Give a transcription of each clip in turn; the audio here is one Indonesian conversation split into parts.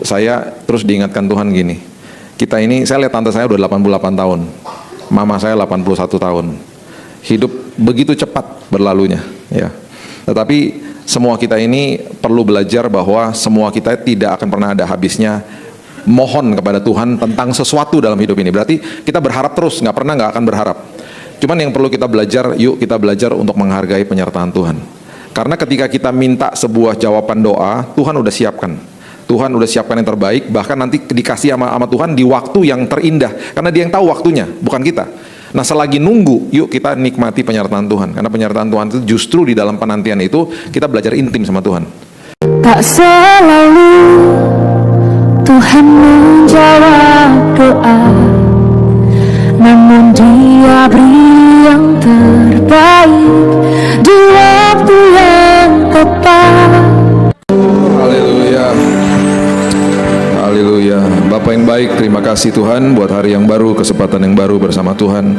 saya terus diingatkan Tuhan gini. Kita ini, saya lihat tante saya udah 88 tahun. Mama saya 81 tahun. Hidup begitu cepat berlalunya, ya. Tetapi semua kita ini perlu belajar bahwa semua kita tidak akan pernah ada habisnya mohon kepada Tuhan tentang sesuatu dalam hidup ini. Berarti kita berharap terus, nggak akan berharap. Cuman yang perlu kita belajar, yuk kita belajar untuk menghargai penyertaan Tuhan. Karena ketika kita minta sebuah jawaban doa, Tuhan udah siapkan. Tuhan udah siapkan yang terbaik, bahkan nanti dikasih sama Tuhan di waktu yang terindah. Karena dia yang tahu waktunya, bukan kita. Nah selagi nunggu, yuk kita nikmati penyertaan Tuhan. Karena penyertaan Tuhan itu justru di dalam penantian itu, kita belajar intim sama Tuhan. Tak selalu Tuhan menjawab doa, namun Dia beri yang terbaik di waktu yang tepat. Haleluya. Haleluya. Bapa yang baik, terima kasih Tuhan buat hari yang baru, kesempatan yang baru bersama Tuhan.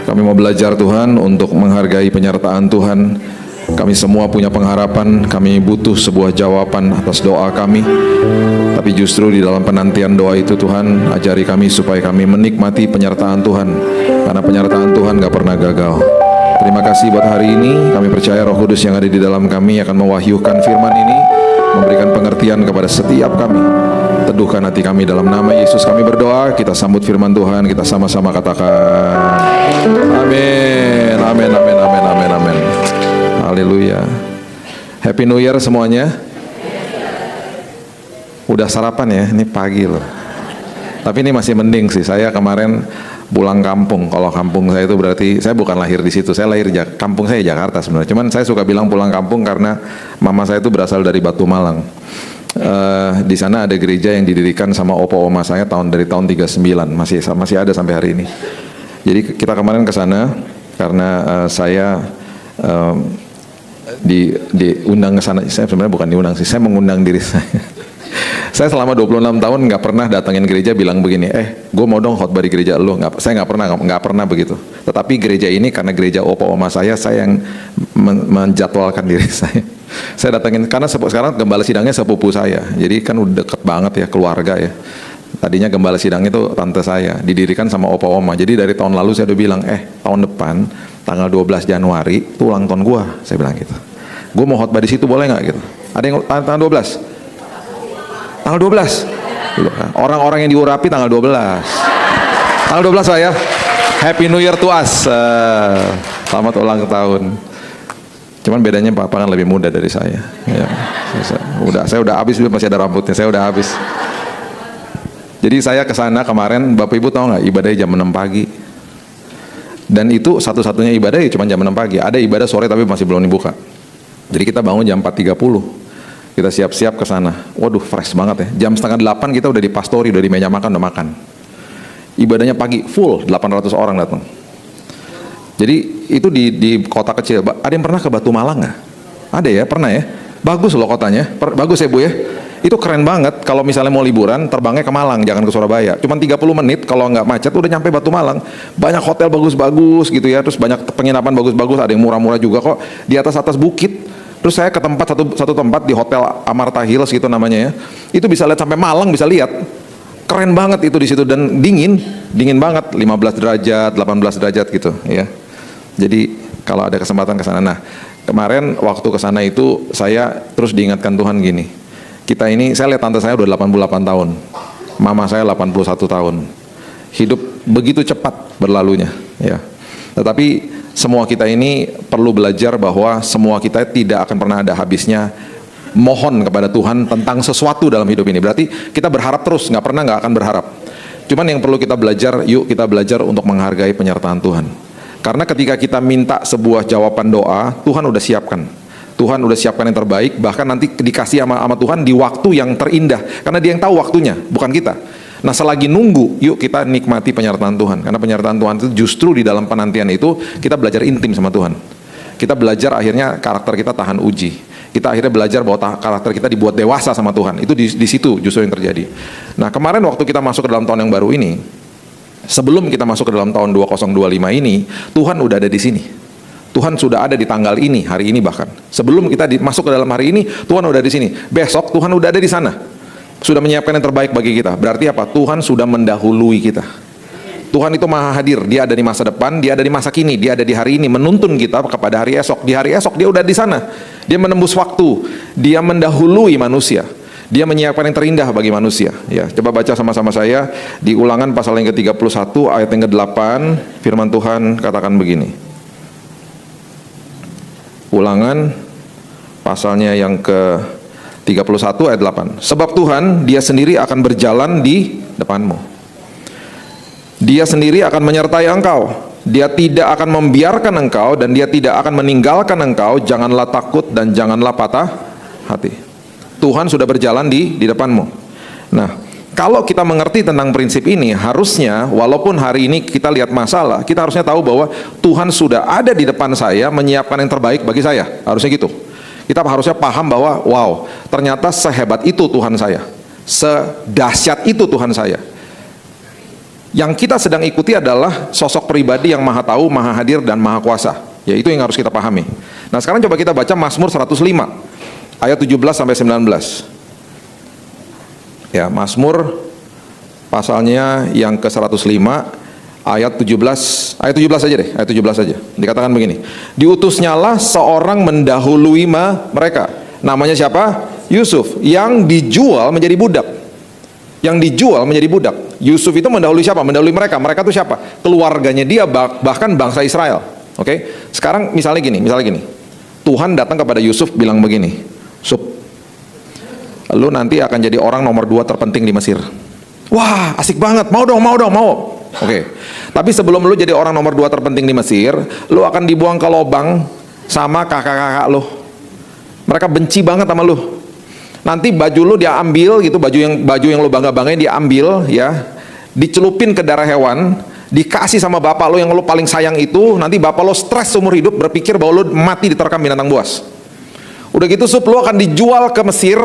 Kami mau belajar Tuhan untuk menghargai penyertaan Tuhan. Kami semua punya pengharapan, kami butuh sebuah jawaban atas doa kami. Tapi justru di dalam penantian doa itu Tuhan, ajari kami supaya kami menikmati penyertaan Tuhan. Karena penyertaan Tuhan gak pernah gagal. Terima kasih buat hari ini. Kami percaya Roh Kudus yang ada di dalam kami akan mewahyukan firman ini, memberikan pengertian kepada setiap kami. Teduhkan hati kami dalam nama Yesus kami berdoa. Kita sambut firman Tuhan, kita sama-sama katakan amin, amin, amin, amin, amin, amin. Haleluya. Happy New Year semuanya. Udah sarapan ya, ini pagi loh. Tapi ini masih mending sih. Saya kemarin pulang kampung. Kalau kampung saya itu berarti saya bukan lahir di situ. Saya lahir kampung saya Jakarta sebenarnya. Cuman saya suka bilang pulang kampung karena mama saya itu berasal dari Batu Malang. Di sana ada gereja yang didirikan sama opo oma saya dari tahun 39. Masih ada sampai hari ini. Jadi kita kemarin ke sana karena saya diundang ke sana. Saya sebenarnya bukan diundang sih, saya mengundang diri saya. Saya selama 26 tahun nggak pernah datangin gereja bilang begini, gue mau dong khotbah di gereja lo. Saya nggak pernah begitu. Tetapi gereja ini karena gereja opa oma saya yang menjadwalkan diri saya. Saya datangin karena sekarang gembala sidangnya sepupu saya, jadi kan udah deket banget ya, keluarga ya. Tadinya gembala sidang itu tante saya, didirikan sama opa oma. Jadi dari tahun lalu saya udah bilang, tahun depan tanggal 12 Januari itu ulang tahun gue. Saya bilang gitu. Gue mau khotbah di situ boleh nggak gitu? Ada yang tanggal 12? Tanggal 12? Orang-orang yang diurapi tanggal 12. Tanggal 12 Pak ya. Happy New Year to us. Selamat ulang tahun. Cuman bedanya Papa kan lebih muda dari saya. Ya, saya udah habis, masih ada rambutnya. Saya udah habis. Jadi saya ke sana kemarin, Bapak Ibu tahu nggak ibadahnya jam 6 pagi. Dan itu satu-satunya ibadah ya cuma jam 6 pagi. Ada ibadah sore tapi masih belum dibuka. Jadi kita bangun jam 4.30. Kita siap-siap ke sana. Waduh, fresh banget ya. Jam setengah 8 kita udah di pastori, udah di meja makan, udah makan. Ibadahnya pagi full, 800 orang datang. Jadi itu di kota kecil. Ada yang pernah ke Batu Malang nggak? Ada ya, pernah ya. Bagus loh kotanya. Bagus ya Bu ya. Itu keren banget. Kalau misalnya mau liburan, terbangnya ke Malang, jangan ke Surabaya. Cuman 30 menit kalau nggak macet udah nyampe Batu Malang. Banyak hotel bagus-bagus gitu ya. Terus banyak penginapan bagus-bagus. Ada yang murah-murah juga kok. Di atas bukit. Terus saya ke satu tempat di Hotel Amarta Hills gitu namanya ya. Itu bisa lihat sampai Malang, bisa lihat. Keren banget itu di situ dan dingin banget, 15 derajat, 18 derajat gitu ya. Jadi kalau ada kesempatan ke sana. Nah, kemarin waktu ke sana itu saya terus diingatkan Tuhan gini. Kita ini, saya lihat tante saya udah 88 tahun. Mama saya 81 tahun. Hidup begitu cepat berlalunya ya. Tetapi semua kita ini perlu belajar bahwa semua kita tidak akan pernah ada habisnya mohon kepada Tuhan tentang sesuatu dalam hidup ini. Berarti kita berharap terus, nggak akan berharap. Cuman yang perlu kita belajar, yuk kita belajar untuk menghargai penyertaan Tuhan. Karena ketika kita minta sebuah jawaban doa, Tuhan udah siapkan. Tuhan udah siapkan yang terbaik, bahkan nanti dikasih sama Tuhan di waktu yang terindah. Karena dia yang tahu waktunya, bukan kita. Nah selagi nunggu, yuk kita nikmati penyertaan Tuhan. Karena penyertaan Tuhan itu justru di dalam penantian itu, kita belajar intim sama Tuhan. Kita belajar akhirnya karakter kita tahan uji. Kita akhirnya belajar bahwa karakter kita dibuat dewasa sama Tuhan. Itu di situ justru yang terjadi. Nah kemarin waktu kita masuk ke dalam tahun yang baru ini, sebelum kita masuk ke dalam tahun 2025 ini, Tuhan udah ada di sini. Tuhan sudah ada di tanggal ini, hari ini bahkan. Sebelum kita masuk ke dalam hari ini, Tuhan udah di sini. Besok Tuhan udah ada di sana. sudah menyiapkan yang terbaik bagi kita. Berarti apa? Tuhan sudah mendahului kita. Tuhan itu maha hadir, dia ada di masa depan, dia ada di masa kini, dia ada di hari ini, menuntun kita kepada hari esok. Di hari esok dia udah di sana, dia menembus waktu, dia mendahului manusia, dia menyiapkan yang terindah bagi manusia. Ya, coba baca sama-sama saya di Ulangan pasal yang ke-31 ayat yang ke-8, firman Tuhan katakan begini. Ulangan pasalnya yang ke-31 ayat 8. Sebab Tuhan dia sendiri akan berjalan di depanmu. Dia sendiri akan menyertai engkau. Dia tidak akan membiarkan engkau dan dia tidak akan meninggalkan engkau. Janganlah takut dan janganlah patah hati. Tuhan sudah berjalan di depanmu. Nah, kalau kita mengerti tentang prinsip ini, harusnya walaupun hari ini kita lihat masalah, kita harusnya tahu bahwa Tuhan sudah ada di depan saya menyiapkan yang terbaik bagi saya. Harusnya gitu. Kita harusnya paham bahwa wow, ternyata sehebat itu Tuhan saya. Sedahsyat itu Tuhan saya. Yang kita sedang ikuti adalah sosok pribadi yang maha tahu, maha hadir, dan maha kuasa. Ya, itu yang harus kita pahami. Nah, sekarang coba kita baca Mazmur 105 ayat 17 sampai 19. Ya, Mazmur pasalnya yang ke-105 ayat 17 saja deh, ayat 17 saja. Dikatakan begini. Diutusnyalah seorang mendahului mereka. Namanya siapa? Yusuf, yang dijual menjadi budak. Yang dijual menjadi budak. Yusuf itu mendahului siapa? Mendahului mereka. Mereka itu siapa? Keluarganya dia, bahkan bangsa Israel. Oke? Sekarang misalnya gini. Tuhan datang kepada Yusuf bilang begini, Sup, lu nanti akan jadi orang nomor 2 terpenting di Mesir. Wah, asik banget. Mau dong. Oke. Tapi sebelum lu jadi orang nomor 2 terpenting di Mesir, lu akan dibuang ke lubang sama kakak-kakak lu. Mereka benci banget sama lu. Nanti baju lu dia ambil gitu, baju yang lu bangga-banggain dia ambil ya, dicelupin ke darah hewan, dikasih sama bapak lu yang lu paling sayang itu, nanti bapak lu stres seumur hidup berpikir bahwa lu mati diterkam binatang buas. Udah gitu Sup, lu akan dijual ke Mesir.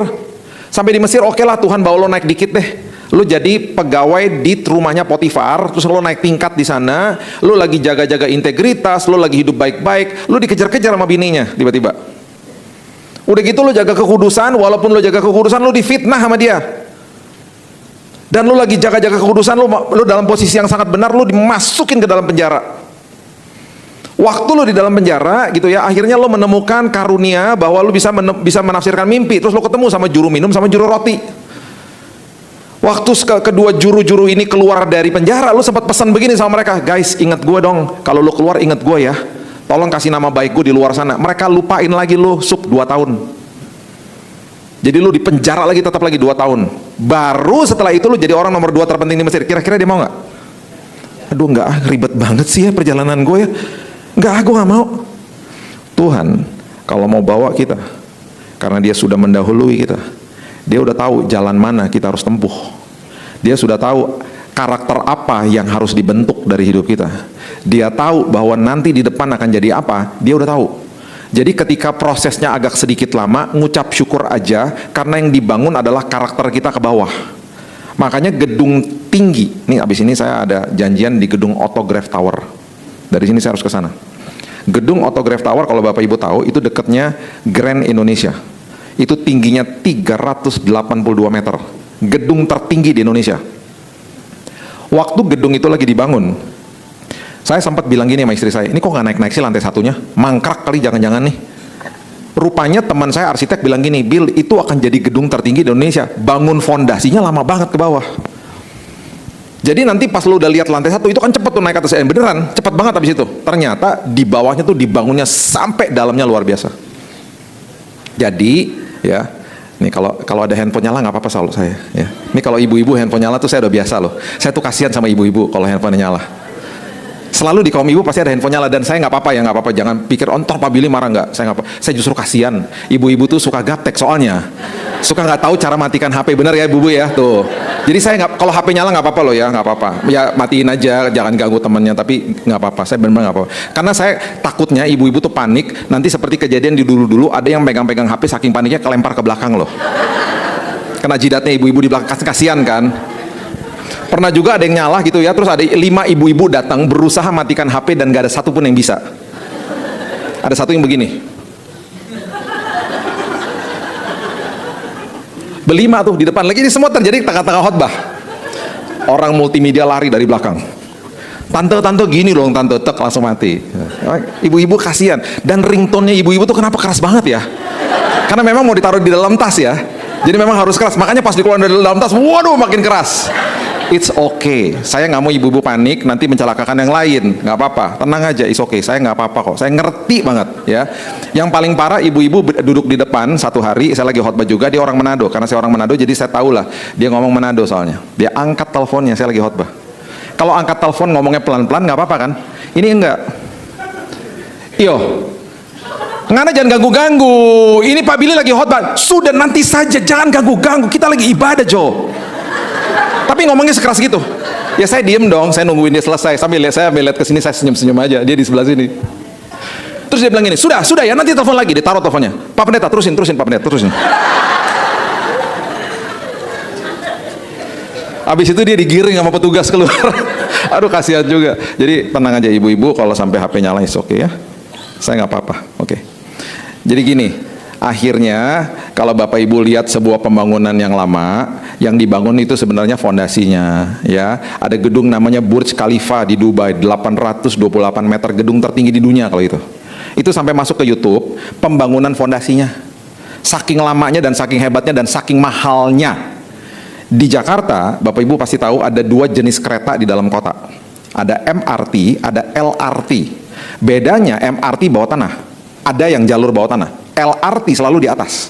Sampai di Mesir oke lah, Tuhan bawa lu naik dikit deh. Lu jadi pegawai di rumahnya Potifar, terus lu naik tingkat di sana, lu lagi jaga-jaga integritas, lu lagi hidup baik-baik, lu dikejar-kejar sama bininya tiba-tiba. Udah gitu lu jaga kekudusan, walaupun lu jaga kekudusan lu difitnah sama dia. Dan lu lagi jaga-jaga kekudusan, lu dalam posisi yang sangat benar, lu dimasukin ke dalam penjara. Waktu lu di dalam penjara gitu ya, akhirnya lu menemukan karunia bahwa lu bisa menafsirkan mimpi, terus lu ketemu sama juru minum sama juru roti. Waktu kedua juru-juru ini keluar dari penjara, lu sempat pesan begini sama mereka, guys, ingat gue dong, kalau lu keluar ingat gue ya. Tolong kasih nama baik gue di luar sana. Mereka lupain lagi lu, Sup, 2 tahun. Jadi lu di penjara lagi, tetap lagi 2 tahun. Baru setelah itu lu jadi orang nomor 2 terpenting di Mesir. Kira-kira dia mau nggak? Aduh, nggak, ribet banget sih ya perjalanan gue ya. Nggak, gue nggak mau. Tuhan kalau mau bawa kita, karena dia sudah mendahului kita, dia udah tahu jalan mana kita harus tempuh. Dia sudah tahu karakter apa yang harus dibentuk dari hidup kita. Dia tahu bahwa nanti di depan akan jadi apa, dia udah tahu. Jadi ketika prosesnya agak sedikit lama, ngucap syukur aja, karena yang dibangun adalah karakter kita ke bawah. Makanya gedung tinggi, nih abis ini saya ada janjian di gedung Autograph Tower. Dari sini saya harus ke sana. Gedung Autograph Tower, kalau Bapak Ibu tahu, itu dekatnya Grand Indonesia. Itu tingginya 382 meter. Gedung tertinggi di Indonesia. Waktu gedung itu lagi dibangun, saya sempat bilang gini sama istri saya, ini kok nggak naik-naik sih lantai satunya? Mangkrak kali jangan-jangan nih. Rupanya teman saya arsitek bilang gini, Bill, itu akan jadi gedung tertinggi di Indonesia. Bangun fondasinya lama banget ke bawah. Jadi nanti pas lu udah lihat lantai 1, itu kan cepet tuh naik ke atas, beneran, cepet banget habis itu. Ternyata di bawahnya tuh dibangunnya sampai dalamnya luar biasa. Jadi, ya, nih kalau ada handphone nyala nggak apa-apa selalu saya. Ya. Ini kalau ibu-ibu handphone nyala tuh saya udah biasa loh. Saya tuh kasihan sama ibu-ibu kalau handphone nyala. Selalu di kaum ibu pasti ada handphone nyala, dan saya nggak apa-apa ya, nggak apa-apa. Jangan pikir ontor Pak Billy marah, nggak. Saya nggak apa. Saya justru kasihan. Ibu-ibu tuh suka gaptek soalnya, suka nggak tahu cara matikan HP bener ya ibu-ibu ya tuh. Jadi saya nggak, kalau HP nyala nggak apa-apa loh ya, nggak apa-apa. Ya matiin aja, jangan ganggu temannya. Tapi nggak apa-apa. Saya benar-benar nggak apa-apa. Karena saya takutnya ibu-ibu tuh panik. Nanti seperti kejadian di dulu-dulu, ada yang pegang-pegang HP saking paniknya kelempar ke belakang loh. Kena jidatnya ibu-ibu di belakang, kasihan kan. Pernah juga ada yang nyala gitu ya, terus ada 5 ibu-ibu datang berusaha matikan HP dan gak ada satu pun yang bisa. Ada satu yang begini. Berlima tuh di depan. Lagi ini semua terjadi tengah-tengah khotbah. Orang multimedia lari dari belakang. Tante gini dong, tante, tek langsung mati. Ibu-ibu kasihan. Dan ringtone-nya ibu-ibu tuh kenapa keras banget ya? Karena memang mau ditaruh di dalam tas ya. Jadi memang harus keras. Makanya pas dikeluarin dari dalam tas, waduh makin keras. It's okay. Saya nggak mau ibu-ibu panik nanti mencelakakan yang lain. Nggak apa-apa. Tenang aja. It's okay. Saya nggak apa-apa kok. Saya ngerti banget ya. Yang paling parah ibu-ibu duduk di depan satu hari. Saya lagi khotbah juga. Dia orang Manado. Karena saya orang Manado, jadi saya tahu lah. Dia ngomong Manado soalnya. Dia angkat teleponnya. Saya lagi khotbah. Kalau angkat telepon ngomongnya pelan-pelan nggak apa-apa kan? Ini enggak. Iyo. Ngana jangan ganggu-ganggu. Ini Pak Billy lagi khotbah. Sudah nanti saja. Jangan ganggu-ganggu. Kita lagi ibadah, Jo. Tapi ngomongnya sekeras gitu. Ya saya diem dong, saya nungguin dia selesai. Sambil lihat ke sini, saya senyum-senyum aja. Dia di sebelah sini. Terus dia bilang gini, sudah ya nanti telepon lagi. Dia taruh teleponnya. Pak Pendeta, terusin Pak Pendeta, terusin. Habis itu dia digiring sama petugas keluar. Aduh kasihan juga. Jadi tenang aja ibu-ibu, kalau sampai HP nyala is oke ya. Saya nggak apa-apa, oke. Jadi gini. Akhirnya kalau Bapak Ibu lihat sebuah pembangunan yang lama, yang dibangun itu sebenarnya fondasinya ya. Ada gedung namanya Burj Khalifa di Dubai, 828 meter, gedung tertinggi di dunia kalau itu. Itu sampai masuk ke YouTube, pembangunan fondasinya. Saking lamanya dan saking hebatnya dan saking mahalnya. Di Jakarta, Bapak Ibu pasti tahu ada dua jenis kereta di dalam kota. Ada MRT, ada LRT. Bedanya MRT bawah tanah, ada yang jalur bawah tanah. LRT selalu di atas.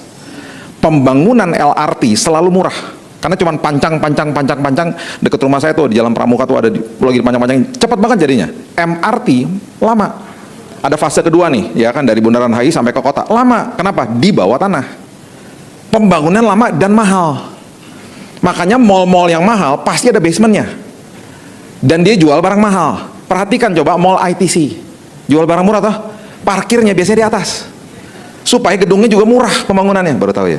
Pembangunan LRT selalu murah karena cuman pancang deket rumah saya tuh di Jalan Pramuka tuh ada lagi panjang-panjang, cepat banget jadinya. MRT lama. Ada fase kedua nih, ya kan, dari Bundaran HI sampai ke kota. Lama. Kenapa? Di bawah tanah. Pembangunan lama dan mahal. Makanya mall-mall yang mahal pasti ada basementnya. Dan dia jual barang mahal. Perhatikan coba mall ITC. Jual barang murah toh? Parkirnya biasanya di atas. Supaya gedungnya juga murah pembangunannya, baru tahu ya.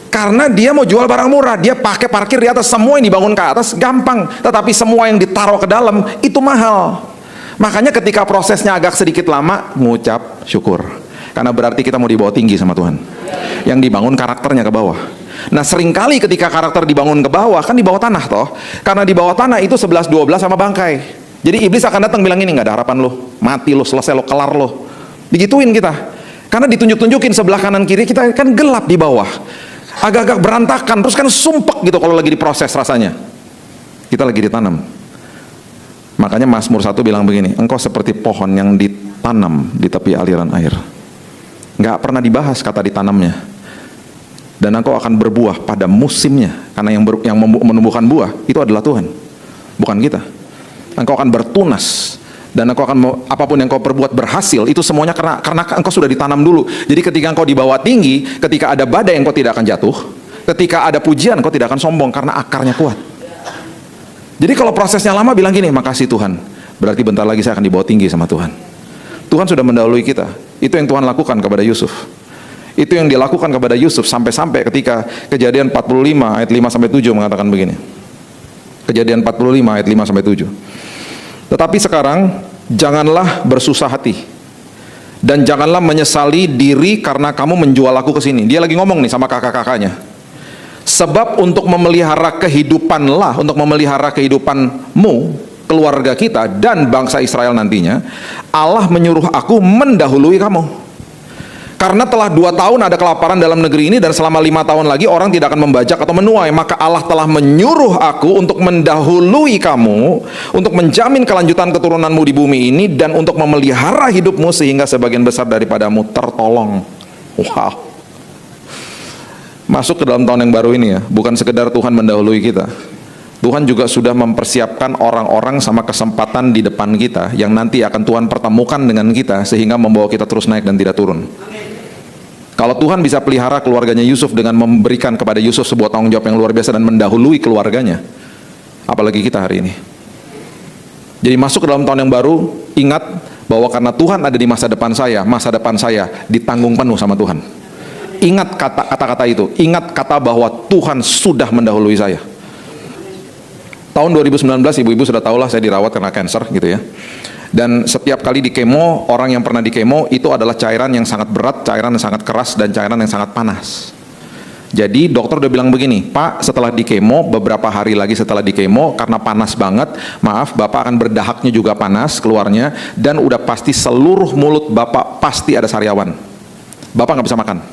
Karena dia mau jual barang murah, dia pakai parkir di atas, semua yang dibangun ke atas gampang, tetapi semua yang ditaruh ke dalam itu mahal. Makanya ketika prosesnya agak sedikit lama, ngucap syukur. Karena berarti kita mau dibawa tinggi sama Tuhan. Yang dibangun karakternya ke bawah. Nah seringkali ketika karakter dibangun ke bawah, kan di bawah tanah toh. Karena di bawah tanah itu 11-12 sama bangkai. Jadi iblis akan datang bilang ini, nggak ada harapan lo, mati lo, selesai lo, kelar lo. Digituin kita. Karena ditunjuk-tunjukin sebelah kanan kiri kita kan gelap di bawah. Agak-agak berantakan, terus kan sumpek gitu kalau lagi diproses rasanya. Kita lagi ditanam. Makanya Mazmur 1 bilang begini, engkau seperti pohon yang ditanam di tepi aliran air. Nggak pernah dibahas kata ditanamnya. Dan engkau akan berbuah pada musimnya. Karena yang menumbuhkan buah itu adalah Tuhan, bukan kita. Engkau akan bertunas. Dan engkau akan, apapun yang kau perbuat berhasil, itu semuanya karena engkau sudah ditanam dulu. Jadi ketika engkau dibawa tinggi, ketika ada badai engkau tidak akan jatuh, ketika ada pujian engkau tidak akan sombong karena akarnya kuat. Jadi kalau prosesnya lama bilang gini, makasih Tuhan, berarti bentar lagi saya akan dibawa tinggi sama Tuhan. Tuhan sudah mendahului kita. Itu yang Tuhan lakukan kepada Yusuf. Itu yang dilakukan kepada Yusuf sampai-sampai ketika Kejadian 45 ayat 5 sampai 7 mengatakan begini. Kejadian 45 ayat 5 sampai 7. Tetapi sekarang janganlah bersusah hati dan janganlah menyesali diri karena kamu menjual aku ke sini. Dia lagi ngomong nih sama kakak-kakaknya. Sebab untuk memelihara kehidupanlah, untuk memelihara kehidupanmu, keluarga kita dan bangsa Israel nantinya, Allah menyuruh aku mendahului kamu. Karena telah 2 tahun ada kelaparan dalam negeri ini dan selama 5 tahun lagi orang tidak akan membajak atau menuai, maka Allah telah menyuruh aku untuk mendahului kamu, untuk menjamin kelanjutan keturunanmu di bumi ini dan untuk memelihara hidupmu sehingga sebagian besar daripadamu tertolong. Wow. Masuk ke dalam tahun yang baru ini ya, bukan sekedar Tuhan mendahului kita. Tuhan juga sudah mempersiapkan orang-orang sama kesempatan di depan kita yang nanti akan Tuhan pertemukan dengan kita sehingga membawa kita terus naik dan tidak turun. Kalau Tuhan bisa pelihara keluarganya Yusuf dengan memberikan kepada Yusuf sebuah tanggung jawab yang luar biasa dan mendahului keluarganya, apalagi kita hari ini. Jadi masuk ke dalam tahun yang baru, ingat bahwa karena Tuhan ada di masa depan saya ditanggung penuh sama Tuhan. Ingat kata-kata itu, ingat kata bahwa Tuhan sudah mendahului saya. Tahun 2019 ibu-ibu sudah tahulah saya dirawat karena kanker gitu ya. Dan setiap kali di kemo, orang yang pernah di kemo itu adalah cairan yang sangat berat, cairan yang sangat keras, dan cairan yang sangat panas. Jadi dokter udah bilang begini, Pak, setelah di kemo, beberapa hari lagi setelah di kemo, karena panas banget, maaf, Bapak akan berdahaknya juga panas keluarnya, dan udah pasti seluruh mulut Bapak pasti ada sariawan. Bapak nggak bisa makan.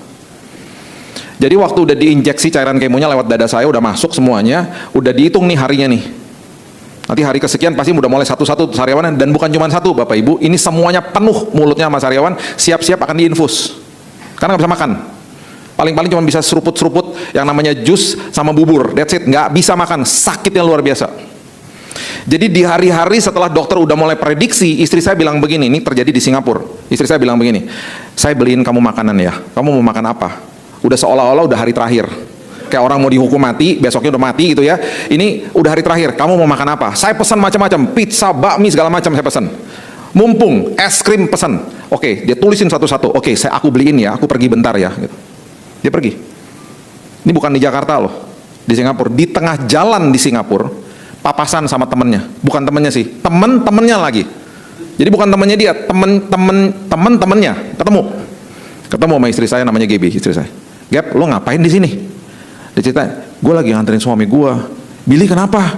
Jadi waktu udah diinjeksi cairan kemonya lewat dada saya, udah masuk semuanya, udah dihitung nih harinya nih. Nanti hari kesekian pasti udah mulai satu-satu sariawan, dan bukan cuma satu Bapak Ibu, ini semuanya penuh mulutnya sama sariawan, siap-siap akan diinfus. Karena nggak bisa makan. Paling-paling cuma bisa seruput-seruput yang namanya jus sama bubur, that's it, nggak bisa makan, sakitnya luar biasa. Jadi di hari-hari setelah dokter udah mulai prediksi, istri saya bilang begini, ini terjadi di Singapura, istri saya bilang begini, saya beliin kamu makanan ya, kamu mau makan apa? Udah seolah-olah udah hari terakhir, kayak orang mau dihukum mati, besoknya udah mati gitu ya, ini udah hari terakhir, kamu mau makan apa? Saya pesan macam-macam, pizza, bakmi, segala macam saya pesan. Mumpung, es krim pesan, oke, dia tulisin satu-satu, oke, aku beliin ya, aku pergi bentar ya, gitu. Dia pergi. Ini bukan di Jakarta loh, di Singapura. Di tengah jalan di Singapura, papasan sama temennya. Bukan temennya sih, temennya lagi. Jadi bukan temennya dia, temennya ketemu sama istri saya, namanya Gaby, istri saya. Gap, lo ngapain di sini? Dia cerita, gue lagi nganterin suami gue. Billy kenapa?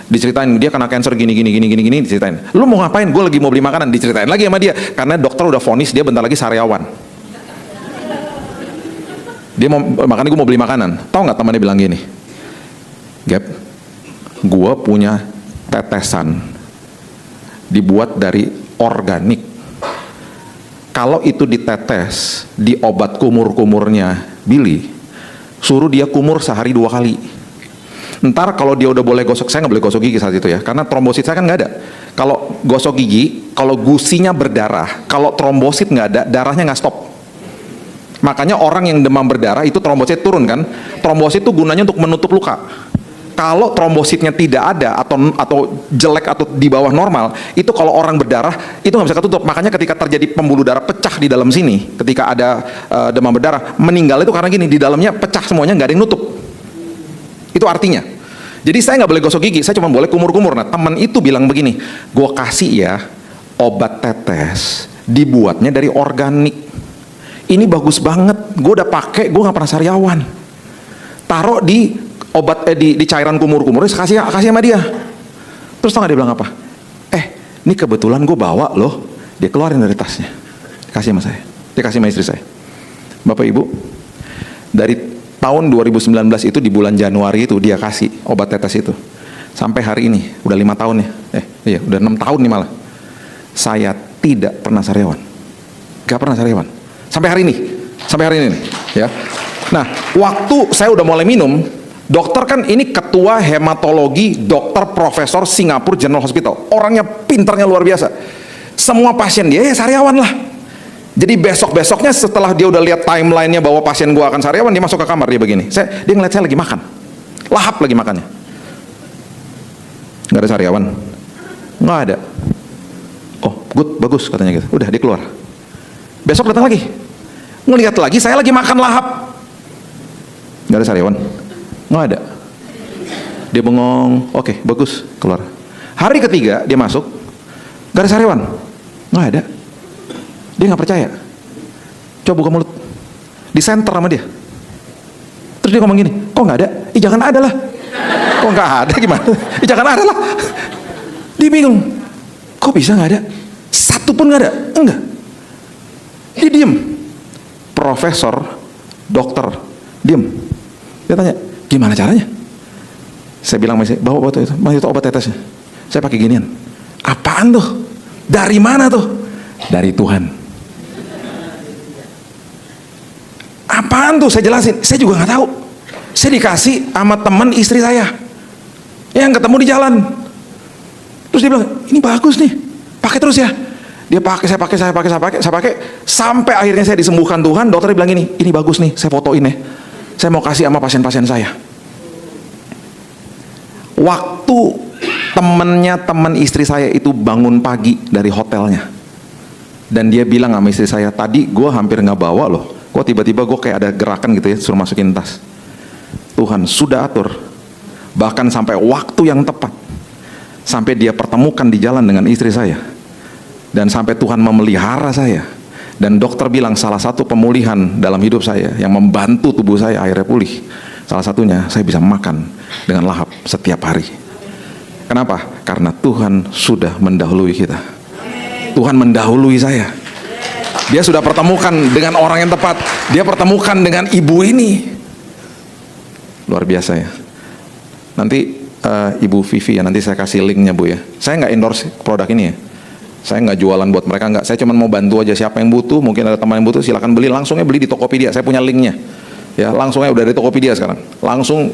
Diceritain, dia kena cancer gini, diceritain. Lo mau ngapain? Gue lagi mau beli makanan. Diceritain lagi sama dia, karena dokter udah vonis dia bentar lagi sariawan. Dia mau, makanya gue mau beli makanan. Tahu nggak temannya bilang gini, Gap, gue punya tetesan dibuat dari organik. Kalau itu ditetes di obat kumur-kumurnya Billy, suruh dia kumur sehari 2 kali. Ntar kalau dia udah boleh gosok, saya nggak boleh gosok gigi saat itu ya, karena trombosit saya kan nggak ada. Kalau gosok gigi, kalau gusinya berdarah, kalau trombosit nggak ada, darahnya nggak stop. Makanya orang yang demam berdarah itu trombosit turun kan. Trombosit itu gunanya untuk menutup luka. Kalau trombositnya tidak ada atau jelek atau di bawah normal, itu kalau orang berdarah itu nggak bisa ketutup. Makanya ketika terjadi pembuluh darah pecah di dalam sini, ketika ada demam berdarah, meninggal itu karena gini, di dalamnya pecah semuanya, nggak ada yang nutup. Itu artinya. Jadi saya nggak boleh gosok gigi, saya cuma boleh kumur-kumur. Nah teman itu bilang begini, gue kasih ya obat tetes dibuatnya dari organik. Ini bagus banget, gue udah pakai, gue nggak pernah sariawan. Taruh di obat di cairan kumur-kumurnya, kasih sama dia. Terus tau nggak dia bilang apa? Ini kebetulan gue bawa loh. Dia keluarin dari tasnya, kasih sama saya. Dia kasih sama istri saya. Bapak Ibu, dari tahun 2019 itu di bulan Januari itu dia kasih obat tetes itu. Sampai hari ini, udah 5 tahun ya. Udah 6 tahun nih malah. Saya tidak pernah sariawan. Gak pernah sariawan. Sampai hari ini nih, ya. Nah, waktu saya udah mulai minum, dokter kan ini ketua hematologi, dokter profesor Singapura General Hospital, orangnya pintarnya luar biasa. Semua pasien dia ya sariawan lah. Jadi besok-besoknya setelah dia udah lihat timelinenya bahwa pasien gua akan sariawan, dia masuk ke kamar dia begini. Dia ngeliat saya lagi makan, lahap lagi makannya. Nggak ada sariawan, nggak ada. Oh, good, bagus katanya gitu. Udah dia keluar. Besok datang lagi, ngelihat lagi saya lagi makan lahap, nggak ada sariawan, nggak ada. Dia bengong, oke, bagus, keluar. Hari ketiga dia masuk, nggak ada sariawan, nggak ada. Dia nggak percaya, coba buka mulut, disenter sama dia. Terus dia ngomong gini, kok nggak ada? Jangan ada lah. Kok nggak ada gimana? Jangan ada lah. Dia bingung, kok bisa nggak ada? Satu pun nggak ada, enggak. Dia diem, profesor, dokter, diem. Dia tanya, gimana caranya? Saya bilang masih bawa itu, itu obat tetesnya. Saya pakai ginian. Apaan tuh? Dari mana tuh? Dari Tuhan. Apaan tuh? Saya jelasin. Saya juga nggak tahu. Saya dikasih sama teman istri saya yang ketemu di jalan. Terus dia bilang, ini bagus nih, pakai terus ya. Dia pakai, saya pakai, sampai akhirnya saya disembuhkan Tuhan. Dokter bilang ini bagus nih, saya fotoin ya. Saya mau kasih sama pasien-pasien saya. Waktu teman istri saya itu bangun pagi dari hotelnya, dan dia bilang sama istri saya, tadi gue hampir nggak bawa loh, kok tiba-tiba gue kayak ada gerakan gitu ya, suruh masukin tas. Tuhan sudah atur, bahkan sampai waktu yang tepat, sampai dia pertemukan di jalan dengan istri saya. Dan sampai Tuhan memelihara saya, Dan dokter bilang salah satu pemulihan dalam hidup saya yang membantu tubuh saya akhirnya pulih, salah satunya saya bisa makan dengan lahap setiap hari. Kenapa? Karena Tuhan sudah mendahului kita. Tuhan mendahului saya. Dia sudah pertemukan dengan orang yang tepat. Dia pertemukan dengan ibu ini. Luar biasa ya. Nanti Ibu Vivi ya, nanti saya kasih linknya Bu ya. Saya nggak endorse produk ini ya. Saya nggak jualan buat mereka, nggak. Saya cuma mau bantu aja, siapa yang butuh, mungkin ada teman yang butuh, silakan beli. Langsungnya beli di Tokopedia, saya punya linknya. Ya, langsungnya udah di Tokopedia sekarang. Langsung,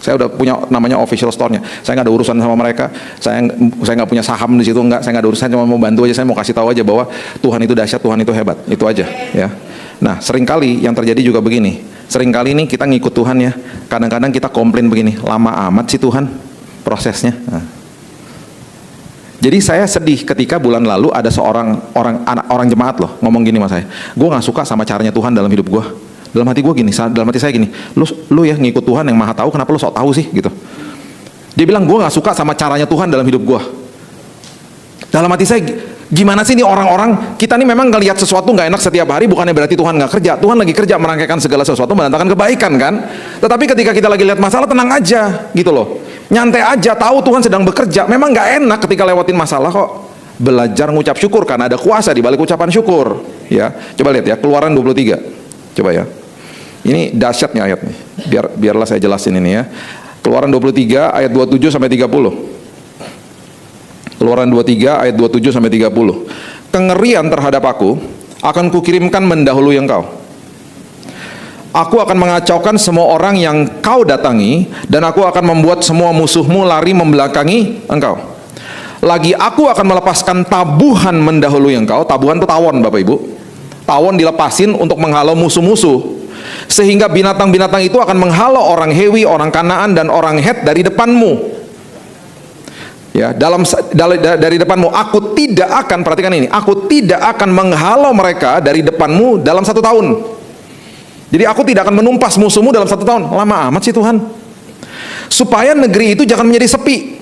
saya udah punya namanya official store-nya. Saya nggak ada urusan sama mereka. Saya nggak punya saham di situ, nggak. Saya nggak ada urusan, saya cuma mau bantu aja. Saya mau kasih tahu aja bahwa Tuhan itu dahsyat, Tuhan itu hebat. Itu aja. Ya. Nah, seringkali yang terjadi juga begini. Seringkali ini kita ngikut Tuhan ya. Kadang-kadang kita komplain begini, lama amat sih Tuhan prosesnya. Nah. Jadi saya sedih ketika bulan lalu ada seorang orang jemaat loh ngomong gini sama saya, gue nggak suka sama caranya Tuhan dalam hidup gue. Dalam hati gue gini, dalam hati saya gini, lu ya ngikut Tuhan yang maha tahu, kenapa lu sok tahu sih gitu. Dia bilang gue nggak suka sama caranya Tuhan dalam hidup gue. Dalam hati saya, gimana sih nih orang-orang, kita nih memang ngelihat sesuatu nggak enak setiap hari, bukannya berarti Tuhan nggak kerja. Tuhan lagi kerja merangkaikan segala sesuatu, mendatangkan kebaikan kan. Tetapi ketika kita lagi lihat masalah, tenang aja gitu loh, nyantai aja, tahu Tuhan sedang bekerja. Memang nggak enak ketika lewatin masalah kok. Belajar ngucap syukur karena ada kuasa di balik ucapan syukur. Ya, coba lihat ya, Keluaran 23. Coba ya. Ini dahsyatnya ayat nih. Biarlah saya jelasin ini ya. Keluaran 23 ayat 27 sampai 30. Keluaran 23 ayat 27 sampai 30. Kengerian terhadap aku akan kukirimkan mendahului engkau. Aku akan mengacaukan semua orang yang kau datangi, dan aku akan membuat semua musuhmu lari membelakangi engkau. Lagi aku akan melepaskan tabuhan mendahului engkau. Tabuhan itu tawon Bapak Ibu. Tawon dilepasin untuk menghalau musuh-musuh. Sehingga binatang-binatang itu akan menghalau orang Hewi, orang Kanaan, dan orang Het dari depanmu. Ya, dari depanmu. Aku tidak akan, perhatikan ini, aku tidak akan menghalau mereka dari depanmu dalam 1 tahun. Jadi aku tidak akan menumpas musuhmu dalam 1 tahun. Lama amat sih Tuhan. Supaya negeri itu jangan menjadi sepi.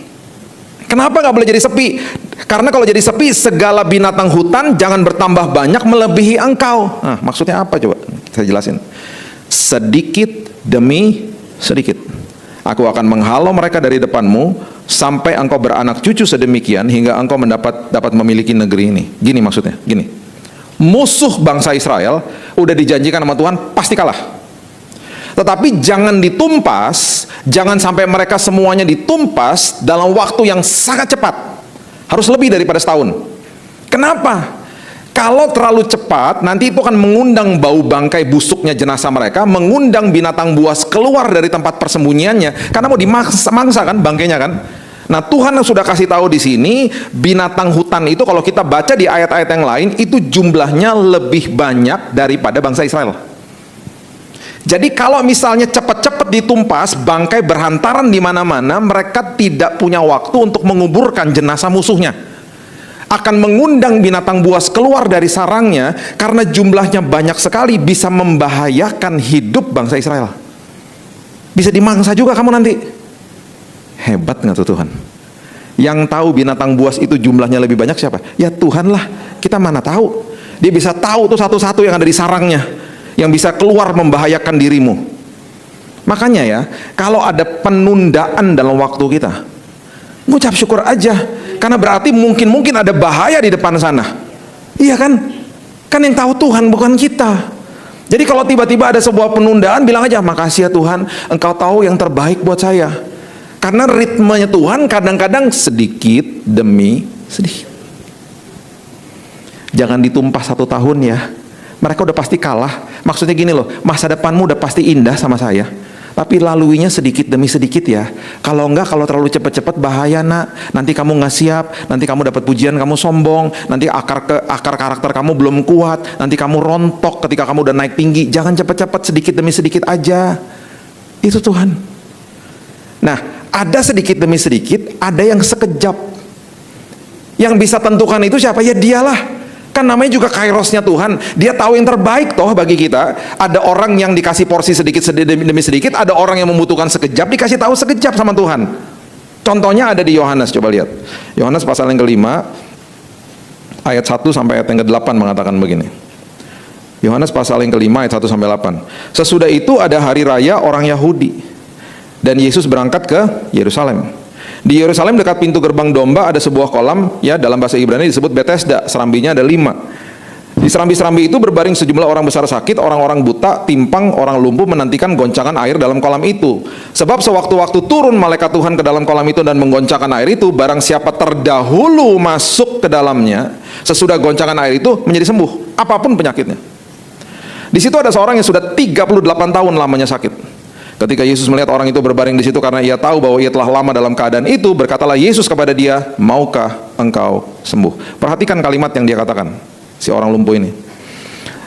Kenapa nggak boleh jadi sepi? Karena kalau jadi sepi, segala binatang hutan jangan bertambah banyak melebihi engkau. Nah, maksudnya apa coba? Saya jelasin. Sedikit demi sedikit. Aku akan menghalau mereka dari depanmu sampai engkau beranak cucu sedemikian hingga engkau dapat memiliki negeri ini. Gini maksudnya, gini. Musuh bangsa Israel udah dijanjikan sama Tuhan pasti kalah. Tetapi jangan ditumpas, jangan sampai mereka semuanya ditumpas dalam waktu yang sangat cepat. Harus lebih daripada setahun. Kenapa? Kalau terlalu cepat, nanti itu akan mengundang bau bangkai busuknya jenazah mereka, mengundang binatang buas keluar dari tempat persembunyiannya, karena mau dimangsa kan bangkainya kan. Nah, Tuhan sudah kasih tahu di sini, binatang hutan itu kalau kita baca di ayat-ayat yang lain, itu jumlahnya lebih banyak daripada bangsa Israel. Jadi kalau misalnya cepat-cepat ditumpas, bangkai berhantaran di mana-mana, mereka tidak punya waktu untuk menguburkan jenazah musuhnya. Akan mengundang binatang buas keluar dari sarangnya, karena jumlahnya banyak sekali, bisa membahayakan hidup bangsa Israel. Bisa dimangsa juga kamu nanti. Hebat nggak tuh Tuhan? Yang tahu binatang buas itu jumlahnya lebih banyak siapa? Ya Tuhan lah. Kita mana tahu? Dia bisa tahu tuh satu-satu yang ada di sarangnya, yang bisa keluar membahayakan dirimu. Makanya ya, kalau ada penundaan dalam waktu kita, ngucap syukur aja. Karena berarti mungkin ada bahaya di depan sana. Iya kan? Kan yang tahu Tuhan, bukan kita. Jadi kalau tiba-tiba ada sebuah penundaan, bilang aja, makasih ya Tuhan, Engkau tahu yang terbaik buat saya. Karena ritmenya Tuhan kadang-kadang sedikit demi sedikit. Jangan ditumpas 1 tahun ya. Mereka udah pasti kalah. Maksudnya gini loh, masa depanmu udah pasti indah sama saya, tapi laluinya sedikit demi sedikit ya. Kalau enggak, kalau terlalu cepat-cepat bahaya nak. Nanti kamu nggak siap, nanti kamu dapat pujian, kamu sombong, nanti akar karakter kamu belum kuat, nanti kamu rontok ketika kamu udah naik tinggi. Jangan cepat-cepat, sedikit demi sedikit aja. Itu Tuhan. Nah, ada sedikit demi sedikit, ada yang sekejap. Yang bisa tentukan itu siapa? Ya dialah. Kan namanya juga kairosnya Tuhan. Dia tahu yang terbaik toh bagi kita. Ada orang yang dikasih porsi sedikit demi sedikit, ada orang yang membutuhkan sekejap, dikasih tahu sekejap sama Tuhan. Contohnya ada di Yohanes, coba lihat. Yohanes pasal yang ke-5 ayat 1 sampai ayat yang ke-8 mengatakan begini. Yohanes pasal yang kelima ayat 1 sampai 8. Sesudah itu ada hari raya orang Yahudi, dan Yesus berangkat ke Yerusalem. Di Yerusalem dekat pintu gerbang domba ada sebuah kolam, ya dalam bahasa Ibrani disebut Bethesda. Serambinya ada 5. Di serambi-serambi itu berbaring sejumlah orang besar sakit, orang-orang buta, timpang, orang lumpuh menantikan goncangan air dalam kolam itu. Sebab sewaktu-waktu turun malaikat Tuhan ke dalam kolam itu dan menggoncangkan air itu, barang siapa terdahulu masuk ke dalamnya, sesudah goncangan air itu menjadi sembuh, apapun penyakitnya. Di situ ada seorang yang sudah 38 tahun lamanya sakit. Ketika Yesus melihat orang itu berbaring di situ karena ia tahu bahwa ia telah lama dalam keadaan itu, berkatalah Yesus kepada dia, "Maukah engkau sembuh?" Perhatikan kalimat yang dia katakan, si orang lumpuh ini.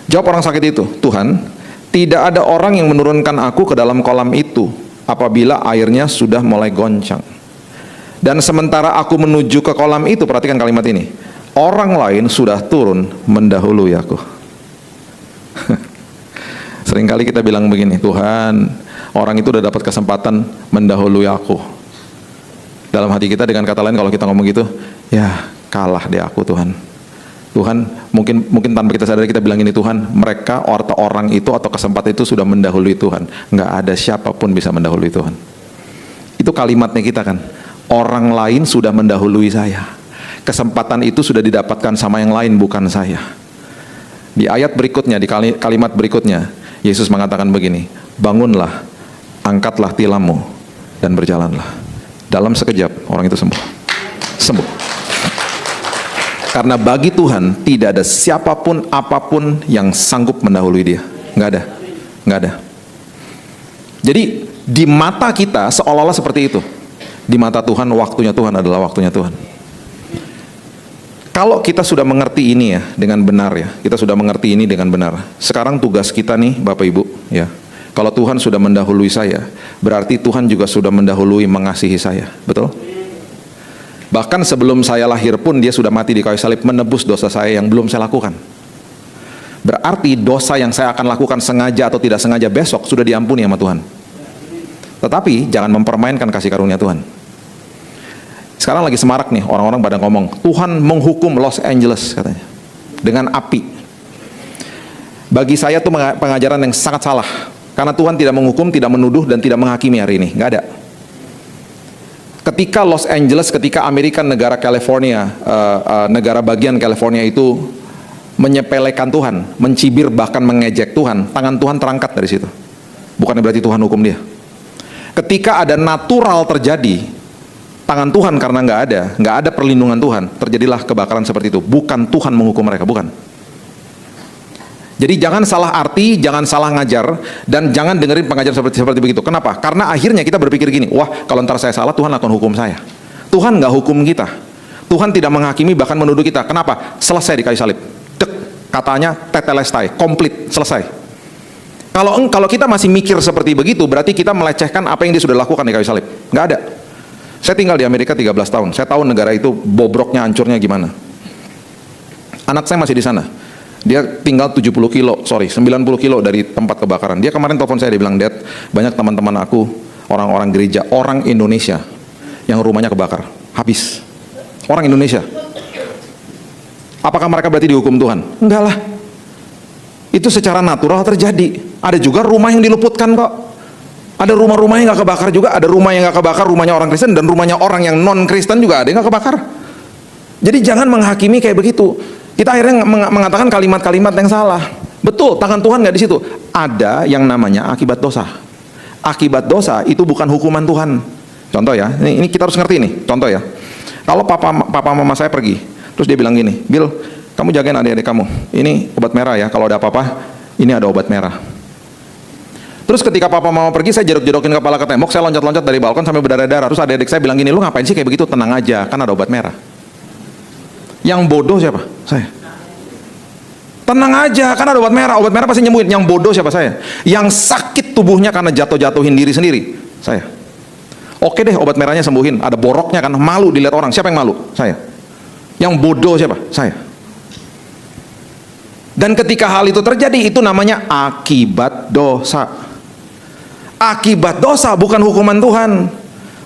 Jawab orang sakit itu, "Tuhan, tidak ada orang yang menurunkan aku ke dalam kolam itu apabila airnya sudah mulai goncang. Dan sementara aku menuju ke kolam itu," perhatikan kalimat ini, "orang lain sudah turun mendahului aku." Seringkali kita bilang begini, "Tuhan, orang itu udah dapat kesempatan mendahului aku." Dalam hati kita, dengan kata lain, kalau kita ngomong gitu, ya kalah deh aku Tuhan. Tuhan, mungkin tanpa kita sadari kita bilang ini, "Tuhan, mereka atau orang itu atau kesempatan itu sudah mendahului Tuhan." Nggak ada siapapun bisa mendahului Tuhan. Itu kalimatnya kita kan. Orang lain sudah mendahului saya. Kesempatan itu sudah didapatkan sama yang lain, bukan saya. Di ayat berikutnya, di kalimat berikutnya, Yesus mengatakan begini, "Bangunlah, angkatlah tilammu, dan berjalanlah." Dalam sekejap, orang itu sembuh. Sembuh. Karena bagi Tuhan, tidak ada siapapun, apapun yang sanggup mendahului dia. Nggak ada. Nggak ada. Jadi, di mata kita seolah-olah seperti itu. Di mata Tuhan, waktunya Tuhan adalah waktunya Tuhan. Kalau kita sudah mengerti ini ya dengan benar ya, kita sudah mengerti ini dengan benar. Sekarang tugas kita nih Bapak Ibu ya, kalau Tuhan sudah mendahului saya, berarti Tuhan juga sudah mendahului mengasihi saya, betul? Bahkan sebelum saya lahir pun dia sudah mati di kayu salib menebus dosa saya yang belum saya lakukan. Berarti dosa yang saya akan lakukan sengaja atau tidak sengaja besok sudah diampuni sama Tuhan. Tetapi jangan mempermainkan kasih karunia Tuhan. Sekarang lagi semarak nih, orang-orang pada ngomong, Tuhan menghukum Los Angeles katanya, dengan api. Bagi saya itu pengajaran yang sangat salah. Karena Tuhan tidak menghukum, tidak menuduh, dan tidak menghakimi hari ini. Nggak ada. Ketika Los Angeles, ketika Amerika, negara California, negara bagian California itu menyepelekan Tuhan, mencibir bahkan mengejek Tuhan, tangan Tuhan terangkat dari situ. Bukannya berarti Tuhan hukum dia. Ketika ada natural terjadi, tangan Tuhan karena nggak ada perlindungan Tuhan, terjadilah kebakaran seperti itu. Bukan Tuhan menghukum mereka, bukan. Jadi jangan salah arti, jangan salah ngajar, dan jangan dengerin pengajar seperti begitu. Kenapa? Karena akhirnya kita berpikir gini, wah kalau ntar saya salah, Tuhan akan hukum saya. Tuhan nggak hukum kita. Tuhan tidak menghakimi, bahkan menuduh kita. Kenapa? Selesai di kayu salib. Dek, katanya tetelestai, komplit, selesai. Kalau kita masih mikir seperti begitu, berarti kita melecehkan apa yang dia sudah lakukan di kayu salib. Nggak ada. Saya tinggal di Amerika 13 tahun. Saya tahu negara itu bobroknya, hancurnya gimana. Anak saya masih di sana. Dia tinggal 90 kilo dari tempat kebakaran. Dia kemarin telepon saya, dia bilang, "Dad, banyak teman-teman aku, orang-orang gereja, orang Indonesia yang rumahnya kebakar. Habis. Orang Indonesia." Apakah mereka berarti dihukum Tuhan? Enggak lah. Itu secara natural terjadi. Ada juga rumah yang diluputkan kok. Ada rumah-rumah yang nggak kebakar juga, ada rumah yang nggak kebakar, rumahnya orang Kristen, dan rumahnya orang yang non-Kristen juga ada yang nggak kebakar. Jadi jangan menghakimi kayak begitu. Kita akhirnya mengatakan kalimat-kalimat yang salah. Betul, tangan Tuhan nggak di situ. Ada yang namanya akibat dosa. Akibat dosa itu bukan hukuman Tuhan. Contoh ya, ini kita harus ngerti nih. Contoh ya, kalau papa mama saya pergi, terus dia bilang gini, "Bill, kamu jagain adik-adik kamu. Ini obat merah ya. Kalau ada apa-apa, ini ada obat merah." Terus ketika papa mama pergi, saya jerok-jerokin kepala ke tembok, saya loncat-loncat dari balkon sampai berdarah-darah. Terus adik-adik saya bilang gini, "Lu ngapain sih kayak begitu? Tenang aja, kan ada obat merah." Yang bodoh siapa? Saya. Tenang aja, kan ada obat merah. Obat merah pasti nyembuhin. Yang bodoh siapa? Saya. Yang sakit tubuhnya karena jatuh-jatuhin diri sendiri, saya. Oke deh, obat merahnya sembuhin. Ada boroknya kan, malu dilihat orang. Siapa yang malu? Saya. Yang bodoh siapa? Saya. Dan ketika hal itu terjadi, itu namanya akibat dosa. Akibat dosa, bukan hukuman Tuhan.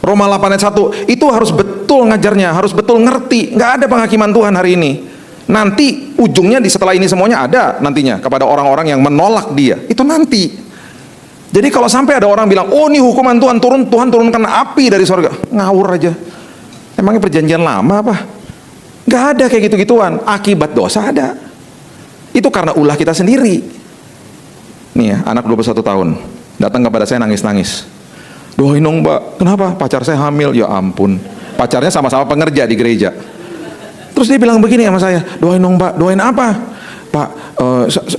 Roma 8 ayat 1, itu harus betul ngajarnya, harus betul ngerti. Nggak ada penghakiman Tuhan hari ini. Nanti ujungnya setelah ini semuanya ada nantinya kepada orang-orang yang menolak dia. Itu nanti. Jadi kalau sampai ada orang bilang, oh ini hukuman Tuhan turun, Tuhan turunkan api dari surga. Ngawur aja. Emangnya perjanjian lama apa? Gak ada kayak gitu-gituan. Akibat dosa ada. Itu karena ulah kita sendiri. Nih ya, anak 21 tahun datang kepada saya nangis-nangis. Doain dong Mbak, kenapa? Pacar saya hamil. Ya ampun, pacarnya sama-sama pengerja di gereja. Terus dia bilang begini sama saya, doain dong Mbak. Doain apa? Pak,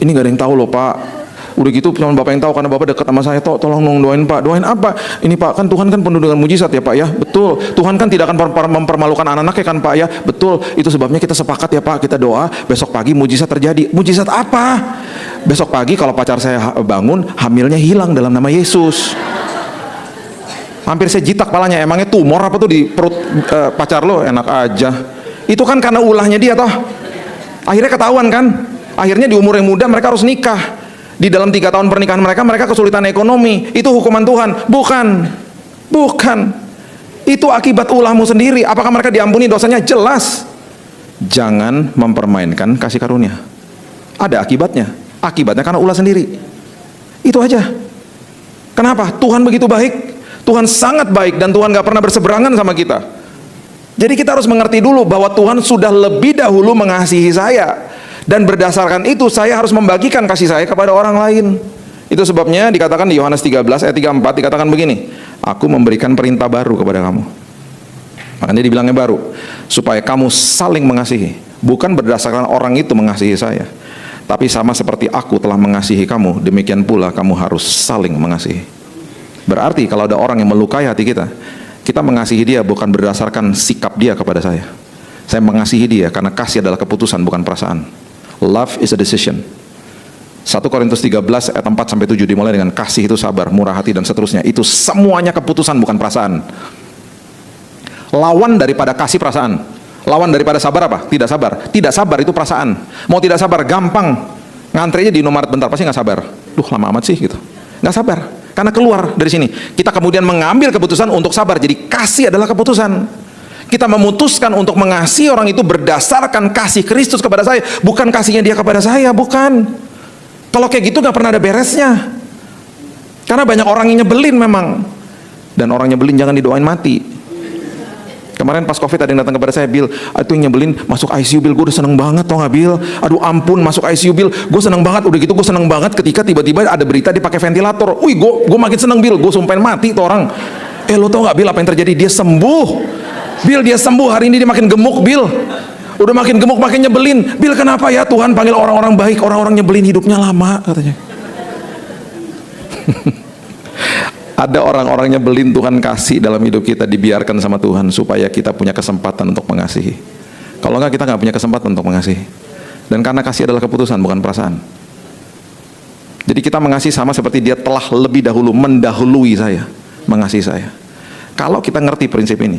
ini gak ada yang tahu loh Pak. Udah gitu cuma Bapak yang tahu karena Bapak dekat sama saya. Tolong dong doain Pak. Doain apa? Ini Pak, kan Tuhan kan penuh dengan mujizat ya Pak ya. Betul. Tuhan kan tidak akan mempermalukan anak-anaknya kan Pak ya. Betul. Itu sebabnya kita sepakat ya Pak, kita doa besok pagi mujizat terjadi. Mujizat apa? Besok pagi kalau pacar saya bangun, hamilnya hilang dalam nama Yesus. Hampir saya jitak palanya. Emangnya tumor apa tuh di perut pacar lo? Enak aja. Itu kan karena ulahnya dia toh. Akhirnya ketahuan kan. Akhirnya di umur yang muda mereka harus nikah. Di dalam 3 tahun pernikahan mereka kesulitan ekonomi. Itu hukuman Tuhan? Bukan. Bukan. Itu akibat ulahmu sendiri. Apakah mereka diampuni dosanya? Jelas. Jangan mempermainkan kasih karunia. Ada akibatnya. Akibatnya karena ulah sendiri. Itu aja. Kenapa? Tuhan begitu baik. Tuhan sangat baik dan Tuhan gak pernah berseberangan sama kita. Jadi kita harus mengerti dulu bahwa Tuhan sudah lebih dahulu mengasihi saya. Dan berdasarkan itu saya harus membagikan kasih saya kepada orang lain. Itu sebabnya dikatakan di Yohanes 13 ayat 34 dikatakan begini, aku memberikan perintah baru kepada kamu. Makanya dibilangnya baru, supaya kamu saling mengasihi. Bukan berdasarkan orang itu mengasihi saya, tapi sama seperti aku telah mengasihi kamu, demikian pula kamu harus saling mengasihi. Berarti kalau ada orang yang melukai hati kita, kita mengasihi dia bukan berdasarkan sikap dia kepada saya. Saya mengasihi dia karena kasih adalah keputusan, bukan perasaan. Love is a decision. 1 Korintus 13 ayat 4-7 dimulai dengan kasih itu sabar, murah hati dan seterusnya. Itu semuanya keputusan, bukan perasaan. Lawan daripada kasih perasaan. Lawan daripada sabar apa? Tidak sabar. Tidak sabar itu perasaan. Mau tidak sabar gampang. Ngantri aja di Indomaret bentar pasti nggak sabar. Duh lama amat sih gitu. Nggak sabar. Karena keluar dari sini. Kita kemudian mengambil keputusan untuk sabar. Jadi kasih adalah keputusan. Kita memutuskan untuk mengasihi orang itu berdasarkan kasih Kristus kepada saya, bukan kasihnya dia kepada saya, bukan. Kalau kayak gitu gak pernah ada beresnya. Karena banyak orang yang nyebelin memang. Dan orang nyebelin jangan didoain mati. Kemarin pas COVID ada yang datang kepada saya, Bill, itu yang nyebelin masuk ICU, Bill, gue udah seneng banget tau gak Bill, aduh ampun masuk ICU Bill, gue seneng banget. Udah gitu gue seneng banget ketika tiba-tiba ada berita dia pakai ventilator. Wih, gue makin seneng Bill, gue sumpahin mati tuh orang. Lo tau gak Bill apa yang terjadi? Dia sembuh. Bill, dia sembuh, hari ini dia makin gemuk Bill. Udah makin gemuk, makin nyebelin. Bill, kenapa ya Tuhan panggil orang-orang baik, orang-orang nyebelin hidupnya lama katanya. Ada orang-orang nyebelin Tuhan kasih dalam hidup kita, dibiarkan sama Tuhan supaya kita punya kesempatan untuk mengasihi. Kalau enggak kita nggak punya kesempatan untuk mengasihi. Dan karena kasih adalah keputusan, bukan perasaan. Jadi kita mengasihi sama seperti dia telah lebih dahulu mendahului saya, mengasihi saya. Kalau kita ngerti prinsip ini,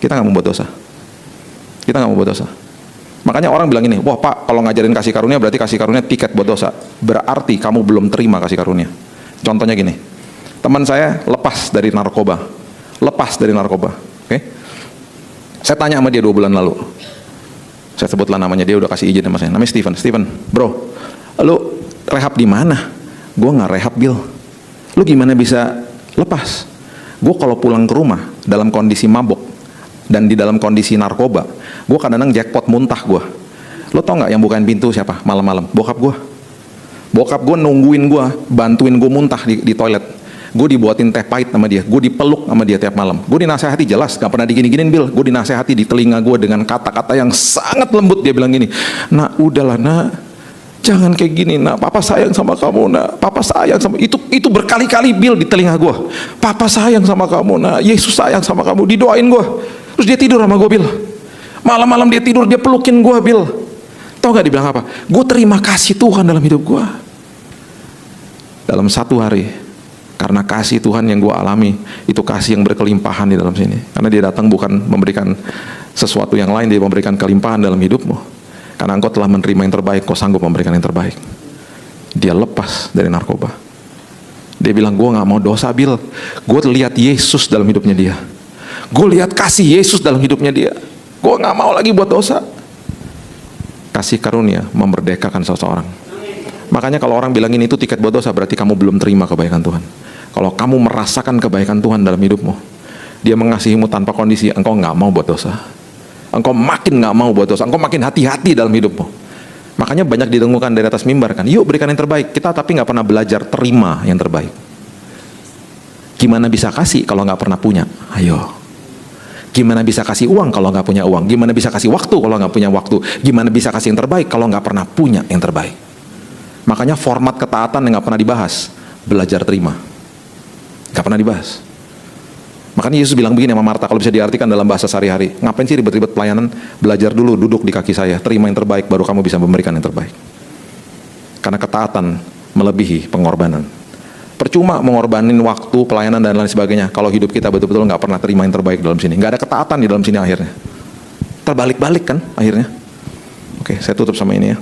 kita nggak membuat dosa. Kita nggak membuat dosa. Makanya orang bilang ini, wah Pak, kalau ngajarin kasih karunia berarti kasih karunia tiket buat dosa. Berarti kamu belum terima kasih karunia. Contohnya gini, teman saya lepas dari narkoba. Oke? Saya tanya sama dia 2 bulan lalu. Saya sebutlah namanya, dia udah kasih izin sama saya. Namanya Steven, bro, lu rehab di mana? Gue nggak rehab Bill. Lu gimana bisa lepas? Gue kalau pulang ke rumah dalam kondisi mabok dan di dalam kondisi narkoba, gue kadang-kadang jackpot muntah gue. Lo tau nggak yang bukain pintu siapa malam-malam? Bokap gue. Bokap gue nungguin gue, bantuin gue muntah di toilet. Gue dibuatin teh pahit sama dia, gue dipeluk sama dia tiap malam. Gue dinasehati jelas, gak pernah digini-giniin Bill. Gue dinasehati di telinga gue dengan kata-kata yang sangat lembut. Dia bilang gini, nak udahlah nak, jangan kayak gini nak, papa sayang sama kamu nak, papa sayang sama, itu berkali-kali Bill di telinga gue. Papa sayang sama kamu nak, Yesus sayang sama kamu, didoain gue. Terus dia tidur sama gue Bill. Malam-malam dia tidur, dia pelukin gue Bill. Tau gak dibilang apa? Gue terima kasih Tuhan dalam hidup gue. Dalam 1 hari, karena kasih Tuhan yang gue alami, itu kasih yang berkelimpahan di dalam sini. Karena dia datang bukan memberikan sesuatu yang lain, dia memberikan kelimpahan dalam hidupmu. Karena engkau telah menerima yang terbaik, kau sanggup memberikan yang terbaik. Dia lepas dari narkoba. Dia bilang, gue gak mau dosa Bill. Gue lihat Yesus dalam hidupnya dia. Gue lihat kasih Yesus dalam hidupnya dia. Gue gak mau lagi buat dosa. kasih karunia memerdekakan seseorang. Makanya kalau orang bilang ini itu tiket buat dosa, berarti kamu belum terima kebaikan Tuhan. Kalau kamu merasakan kebaikan Tuhan dalam hidupmu, Dia mengasihimu tanpa kondisi, engkau nggak mau buat dosa. Engkau makin nggak mau buat dosa, engkau makin hati-hati dalam hidupmu. Makanya banyak didengungkan dari atas mimbar kan, yuk berikan yang terbaik. Kita tapi nggak pernah belajar terima yang terbaik. Gimana bisa kasih kalau nggak pernah punya? Ayo. Gimana bisa kasih uang kalau nggak punya uang? Gimana bisa kasih waktu kalau nggak punya waktu? Gimana bisa kasih yang terbaik kalau nggak pernah punya yang terbaik? Makanya format ketaatan yang nggak pernah dibahas, belajar terima. Nggak pernah dibahas. Makanya Yesus bilang begini sama Marta, kalau bisa diartikan dalam bahasa sehari-hari, ngapain sih ribet-ribet pelayanan? Belajar dulu, duduk di kaki saya, terima yang terbaik, baru kamu bisa memberikan yang terbaik. Karena ketaatan melebihi pengorbanan. Percuma mengorbanin waktu, pelayanan dan lain sebagainya, kalau hidup kita betul-betul nggak pernah terima yang terbaik dalam sini. Nggak ada ketaatan di dalam sini akhirnya. Terbalik-balik kan akhirnya. Oke, saya tutup sama ini ya.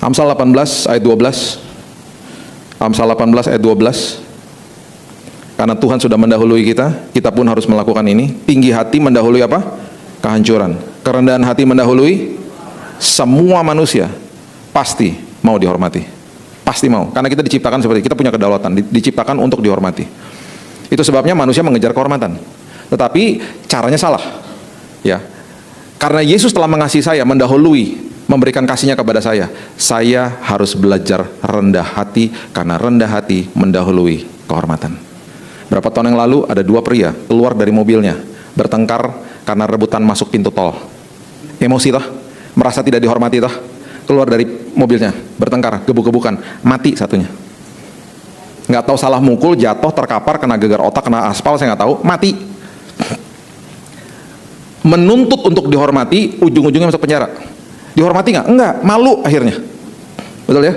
Amsal 18 ayat 12. Amsal 18 ayat 12. Karena Tuhan sudah mendahului kita, kita pun harus melakukan ini. Tinggi hati mendahului apa? Kehancuran. Kerendahan hati mendahului semua manusia pasti mau dihormati. Pasti mau, karena kita diciptakan seperti kita punya kedaulatan, diciptakan untuk dihormati. Itu sebabnya manusia mengejar kehormatan. Tetapi caranya salah. Ya. Karena Yesus telah mengasihi saya, mendahului, memberikan kasihnya kepada saya harus belajar rendah hati, karena rendah hati mendahului kehormatan. Berapa tahun yang lalu ada dua pria keluar dari mobilnya, bertengkar karena rebutan masuk pintu tol. Emosi toh, merasa tidak dihormati toh, keluar dari mobilnya, bertengkar, gebuk-gebukan, mati satunya. Nggak tahu salah mukul, jatuh, terkapar, kena gegar otak, kena aspal, saya nggak tahu, mati. Menuntut untuk dihormati, ujung-ujungnya masuk penjara. Dihormati nggak? Enggak, malu akhirnya. Betul ya?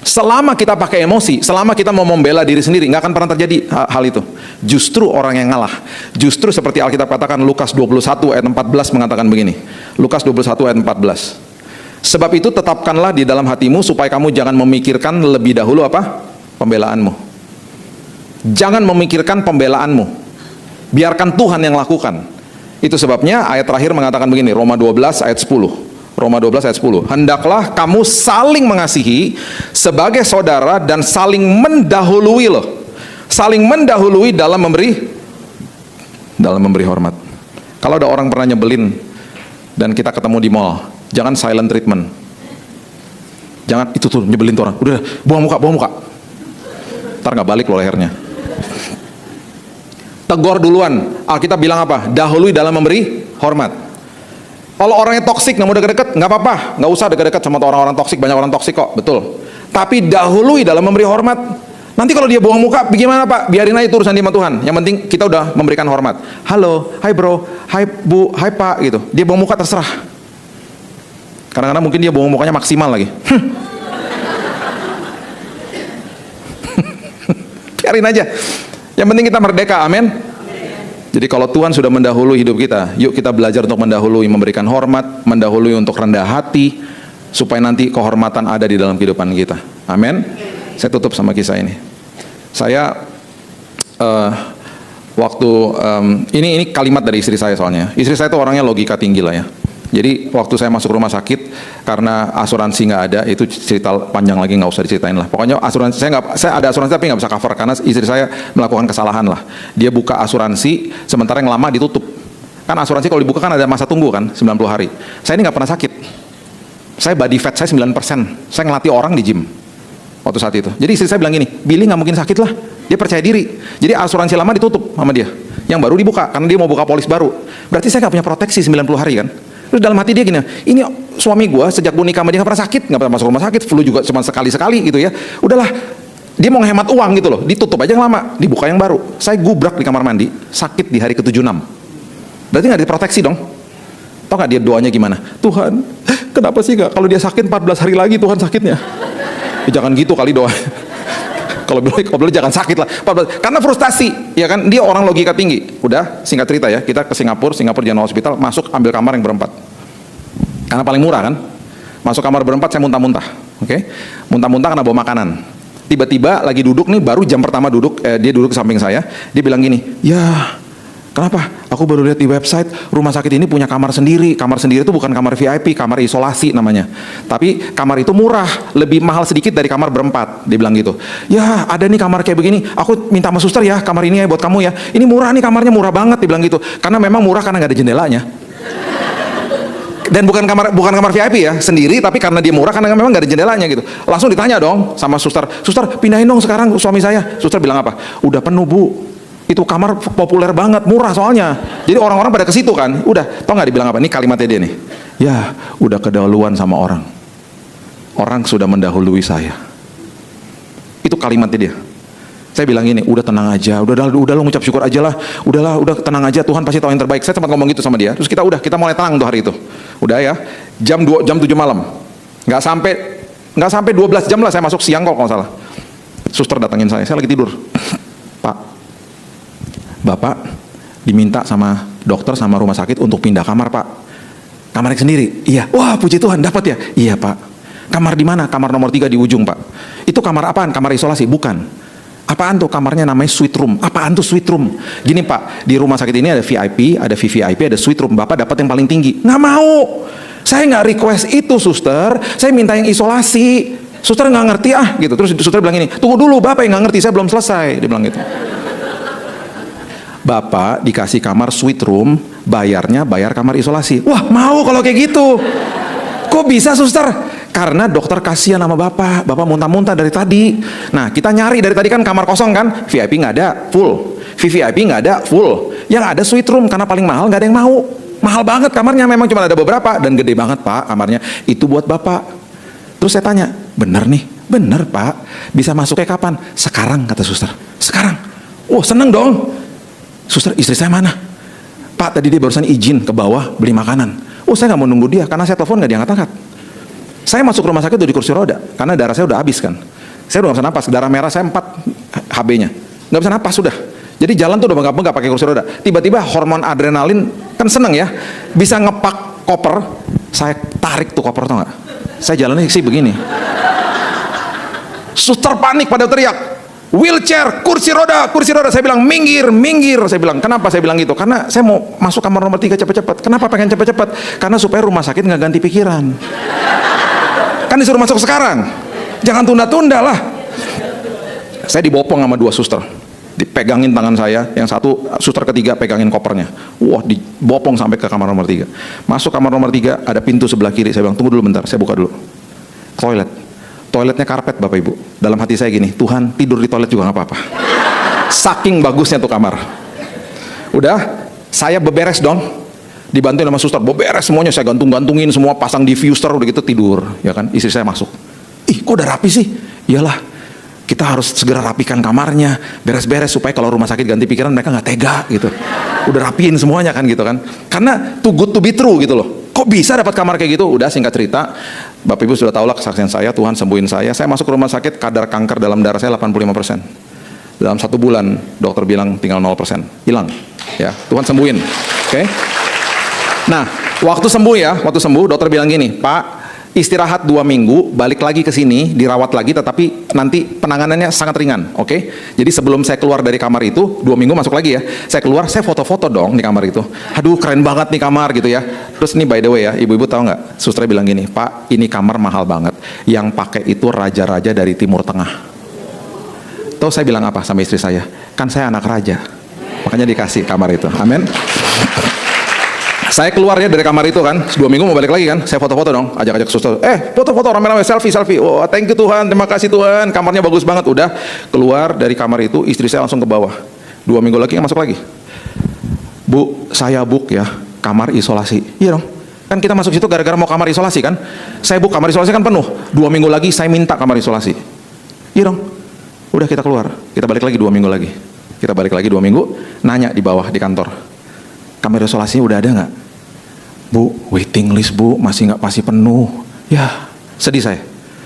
Selama kita pakai emosi, selama kita mau membela diri sendiri, nggak akan pernah terjadi hal itu. Justru orang yang ngalah. Justru seperti Alkitab katakan, Lukas 21 ayat 14 mengatakan begini. Lukas 21 ayat 14. Sebab itu tetapkanlah di dalam hatimu supaya kamu jangan memikirkan lebih dahulu apa? Pembelaanmu. Jangan memikirkan pembelaanmu. Biarkan Tuhan yang lakukan. Itu sebabnya ayat terakhir mengatakan begini, Roma 12 ayat 10. Roma 12 ayat 10. Hendaklah kamu saling mengasihi sebagai saudara dan saling mendahului loh. Saling mendahului dalam memberi hormat. Kalau ada orang pernah nyebelin dan kita ketemu di mall, jangan silent treatment. Jangan itu tuh nyebelin tuh orang. Udah, buang muka. Ntar nggak balik loh lehernya. Tegur duluan. Alkitab bilang apa? Dahului dalam memberi hormat. Kalau orangnya toksik, nggak mau deket-deket, nggak apa-apa, nggak usah deket-deket sama orang-orang toksik, banyak orang toksik kok, betul. Tapi dahului dalam memberi hormat. Nanti kalau dia buang muka, bagaimana Pak? Biarin aja itu urusan dia sama Tuhan. Yang penting kita udah memberikan hormat. Halo, hai bro, hai bu, hai Pak, gitu. Dia buang muka terserah. Kadang-kadang mungkin dia buang mukanya maksimal lagi. Biarin aja. Yang penting kita merdeka, amin. Jadi kalau Tuhan sudah mendahului hidup kita, yuk kita belajar untuk mendahului, memberikan hormat, mendahului untuk rendah hati, supaya nanti kehormatan ada di dalam kehidupan kita. Amin. Saya tutup sama kisah ini. Saya ini kalimat dari istri saya soalnya. Istri saya itu orangnya logika tinggi lah ya. Jadi waktu saya masuk rumah sakit, karena asuransi nggak ada, itu cerita panjang lagi, nggak usah diceritain lah. Pokoknya asuransi saya ada asuransi tapi nggak bisa cover karena istri saya melakukan kesalahan lah. Dia buka asuransi sementara yang lama ditutup. Kan asuransi kalau dibuka kan ada masa tunggu kan, 90 hari. Saya ini nggak pernah sakit. Saya body fat saya 9%. Saya ngelatih orang di gym waktu saat itu. Jadi istri saya bilang gini, Billy nggak mungkin sakit lah. Dia percaya diri. Jadi asuransi lama ditutup sama dia. Yang baru dibuka karena dia mau buka polis baru. Berarti saya nggak punya proteksi 90 hari kan. Terus dalam hati dia gini, ini suami gue sejak gue nikah sama dia nggak pernah sakit, nggak pernah masuk rumah sakit, flu juga cuma sekali-sekali gitu ya. Udahlah, dia mau ngehemat uang gitu loh, ditutup aja yang lama, dibuka yang baru. Saya gubrak di kamar mandi, sakit di hari ke-76. Berarti nggak diproteksi dong. Tau nggak dia doanya gimana? Tuhan, kenapa sih nggak? Kalau dia sakit 14 hari lagi Tuhan sakitnya. Jangan gitu kali doa. Kalau boleh jangan sakit lah. Karena frustasi, ya kan? Dia orang logika tinggi. Udah, singkat cerita ya, kita ke Singapura General Hospital, masuk ambil kamar yang berempat. Karena paling murah kan? Masuk kamar berempat, saya muntah-muntah. Oke? Muntah-muntah karena bawa makanan. Tiba-tiba lagi duduk nih, baru jam pertama duduk, dia duduk ke samping saya, dia bilang gini, ya Kenapa? Aku baru lihat di website rumah sakit ini punya kamar sendiri. Kamar sendiri itu bukan kamar VIP, kamar isolasi namanya. Tapi kamar itu murah, lebih mahal sedikit dari kamar berempat. Dia bilang gitu. Ya ada nih kamar kayak begini. Aku minta sama suster ya, kamar ini ya buat kamu ya. Ini murah nih, kamarnya murah banget. Dia bilang gitu. Karena memang murah karena nggak ada jendelanya. Dan bukan kamar VIP ya, sendiri, tapi karena dia murah karena memang nggak ada jendelanya gitu. Langsung ditanya dong sama suster, suster pindahin dong sekarang suami saya. Suster bilang apa? Udah penuh bu. Itu kamar populer banget, murah soalnya. Jadi orang-orang pada ke situ kan. Udah, tau nggak dibilang apa? Ini kalimatnya dia nih. Ya, udah kedahuluan sama orang. Orang sudah mendahului saya. Itu kalimatnya dia. Saya bilang gini, udah tenang aja, udah lo ngucap syukur aja lah. Udahlah, udah tenang aja, Tuhan pasti tahu yang terbaik. Saya sempat ngomong gitu sama dia. Terus kita mulai tenang tuh hari itu. Udah ya, jam 7 malam. Nggak sampai 12 jam lah saya masuk siang kalau nggak salah. Suster datangin saya lagi tidur. Pak, Bapak diminta sama dokter sama rumah sakit untuk pindah kamar pak. Kamarnya sendiri? Iya. Wah puji Tuhan dapat ya? Iya pak. Kamar di mana? Kamar nomor 3 di ujung pak. Itu kamar apaan? Kamar isolasi? Bukan. Apaan tuh? Kamarnya namanya suite room. Apaan tuh suite room? Gini pak, di rumah sakit ini ada VIP, ada VVIP, ada suite room. Bapak dapat yang paling tinggi. Nggak mau. Saya nggak request itu suster. Saya minta yang isolasi. Suster nggak ngerti gitu. Terus suster bilang ini, tunggu dulu bapak yang nggak ngerti, saya belum selesai. Dia bilang gitu. Bapak dikasih kamar suite room, bayarnya bayar kamar isolasi. Wah mau kalau kayak gitu. Kok bisa suster? Karena dokter kasihan sama bapak muntah-muntah dari tadi. Nah kita nyari dari tadi kan kamar kosong kan, VIP nggak ada, full. VVIP nggak ada, full. Yang ada suite room karena paling mahal nggak ada yang mau. Mahal banget kamarnya, memang cuma ada beberapa dan gede banget pak kamarnya. Itu buat bapak. Terus saya tanya, bener nih? Bener pak. Bisa masuknya kapan? Sekarang kata suster. Sekarang. Wah seneng dong. Suster, istri saya mana? Pak, tadi dia barusan izin ke bawah beli makanan. Oh, saya nggak mau nunggu dia karena saya telepon nggak diangkat-angkat. Saya masuk rumah sakit udah di kursi roda karena darah saya udah habis kan. Saya udah nggak bisa napas, darah merah saya 4 HB-nya, nggak bisa napas sudah. Jadi jalan tuh udah bengkak-bengkak pakai kursi roda. Tiba-tiba hormon adrenalin kan seneng ya, bisa ngepak koper. Saya tarik tuh koper tau nggak? Saya jalannya sih begini. Suster panik pada teriak. Wheelchair, kursi roda. Saya bilang minggir. Saya bilang, kenapa saya bilang gitu? Karena saya mau masuk kamar nomor 3 cepet-cepet. Kenapa pengen cepet-cepet? Karena supaya rumah sakit nggak ganti pikiran. Kan disuruh masuk sekarang. Jangan tunda-tunda lah. Saya dibopong sama 2 suster. Dipegangin tangan saya, yang satu suster ketiga pegangin kopernya. Wah, dibopong sampai ke kamar nomor 3. Masuk kamar nomor 3, ada pintu sebelah kiri. Saya bilang, tunggu dulu bentar, saya buka dulu. Toiletnya karpet Bapak Ibu. Dalam hati saya gini, Tuhan tidur di toilet juga gak apa-apa. Saking bagusnya tuh kamar. Udah, saya beberes dong. Dibantuin sama suster, beberes semuanya. Saya gantung-gantungin semua, pasang diffuser, udah gitu tidur. Ya kan, istri saya masuk. Ih kok udah rapi sih? Iyalah, kita harus segera rapikan kamarnya. Beres-beres supaya kalau rumah sakit ganti pikiran mereka gak tega gitu. Udah rapiin semuanya kan gitu kan. Karena too good to be true gitu loh. Kok bisa dapat kamar kayak gitu? Udah singkat cerita, Bapak Ibu sudah tahu lah kesaksian saya, Tuhan sembuhin saya. Saya masuk ke rumah sakit, kadar kanker dalam darah saya 85%. Dalam 1 bulan, dokter bilang tinggal 0%. Hilang. Ya, Tuhan sembuhin. Oke? Nah, waktu sembuh, dokter bilang gini, Pak, istirahat 2 minggu, balik lagi ke sini, dirawat lagi, tetapi nanti penanganannya sangat ringan, oke? Jadi sebelum saya keluar dari kamar itu, 2 minggu masuk lagi ya, saya keluar, saya foto-foto dong di kamar itu. Aduh, keren banget nih kamar gitu ya. Terus ini by the way ya, ibu-ibu tahu nggak? Susternya bilang gini, Pak, ini kamar mahal banget. Yang pakai itu raja-raja dari Timur Tengah. Tahu saya bilang apa sama istri saya? Kan saya anak raja, makanya dikasih kamar itu. Amin. Saya keluar ya dari kamar itu kan, 2 minggu mau balik lagi kan, saya foto-foto dong, ajak-ajak suster, foto-foto rame-rame, selfie, oh thank you Tuhan, terima kasih Tuhan, kamarnya bagus banget. Udah keluar dari kamar itu, istri saya langsung ke bawah, 2 minggu lagi masuk lagi. Bu, saya book ya, kamar isolasi. Iya dong, kan kita masuk situ gara-gara mau kamar isolasi kan, saya book kamar isolasi kan penuh, 2 minggu lagi saya minta kamar isolasi. Iya dong, udah kita keluar, kita balik lagi 2 minggu lagi. Kita balik lagi 2 minggu, nanya di bawah di kantor, kamar isolasinya udah ada nggak? Bu, waiting list bu, masih penuh. Ya, sedih saya.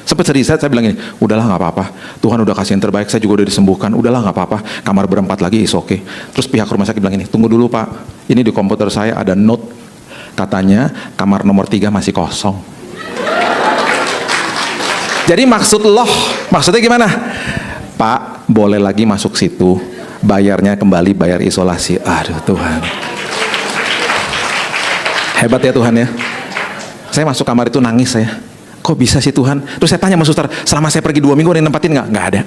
Sempet sedih saya bilang gini, udahlah nggak apa-apa. Tuhan udah kasih yang terbaik, saya juga udah disembuhkan. Udahlah nggak apa-apa, kamar berempat lagi is okay. Terus pihak rumah sakit bilang gini, tunggu dulu pak, ini di komputer saya ada note, katanya kamar nomor 3 masih kosong. Jadi maksudnya gimana? Pak, boleh lagi masuk situ, bayarnya kembali bayar isolasi. Aduh Tuhan, hebat ya Tuhan ya. Saya masuk kamar itu nangis saya. Kok bisa sih Tuhan? Terus saya tanya sama suster, selama saya pergi 2 minggu ada yang nempatin nggak? Nggak ada.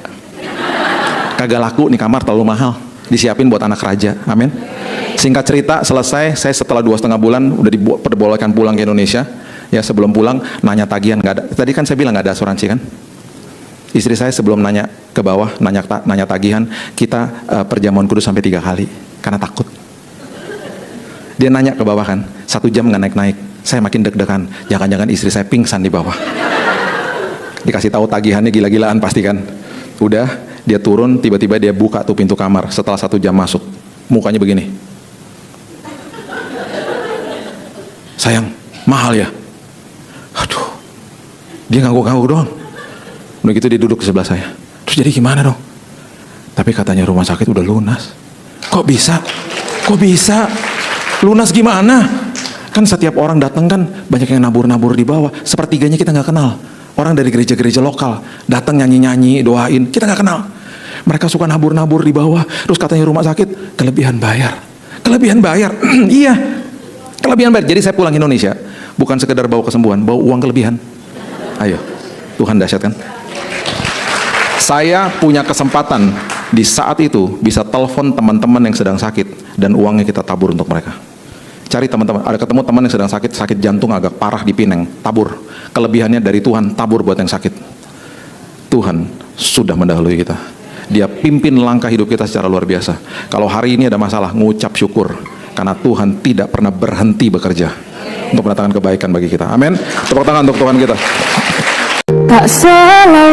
Kagak laku nih kamar, terlalu mahal. Disiapin buat anak raja. Amin. Singkat cerita, selesai. Saya setelah 2,5 bulan udah diperbolehkan pulang ke Indonesia. Ya sebelum pulang nanya tagihan nggak ada. Tadi kan saya bilang nggak ada asuransi kan? Istri saya sebelum nanya ke bawah, nanya tagihan, kita perjamuan kudus sampai 3 kali karena takut. Dia nanya ke bawah kan, 1 jam nggak naik-naik. Saya makin deg-degan, jangan-jangan istri saya pingsan di bawah. Dikasih tahu tagihannya gila-gilaan pasti kan. Udah, dia turun, tiba-tiba dia buka tuh pintu kamar. Setelah 1 jam masuk, mukanya begini. Sayang, mahal ya? Aduh, dia ngangguk-ngangguk doang. Udah gitu dia duduk di sebelah saya. Terus jadi gimana dong? Tapi katanya rumah sakit udah lunas. Kok bisa? Kok bisa? Lunas gimana? Kan setiap orang datang kan banyak yang nabur-nabur di bawah. Sepertiganya kita nggak kenal. Orang dari gereja-gereja lokal datang nyanyi-nyanyi, doain, kita nggak kenal. Mereka suka nabur-nabur di bawah. Terus katanya rumah sakit kelebihan bayar. Kelebihan bayar. Iya. Kelebihan bayar. Jadi saya pulang Indonesia bukan sekedar bawa kesembuhan, bawa uang kelebihan. Ayo. Tuhan dahsyat kan? Saya punya kesempatan di saat itu bisa telepon teman-teman yang sedang sakit dan uangnya kita tabur untuk mereka. Cari teman-teman, ada ketemu teman yang sedang sakit jantung agak parah di Pineng, tabur. Kelebihannya dari Tuhan, tabur buat yang sakit. Tuhan sudah mendahului kita. Dia pimpin langkah hidup kita secara luar biasa. Kalau hari ini ada masalah, ngucap syukur. Karena Tuhan tidak pernah berhenti bekerja untuk mendatangkan kebaikan bagi kita. Amin. Tepuk tangan untuk Tuhan kita. Tak selalu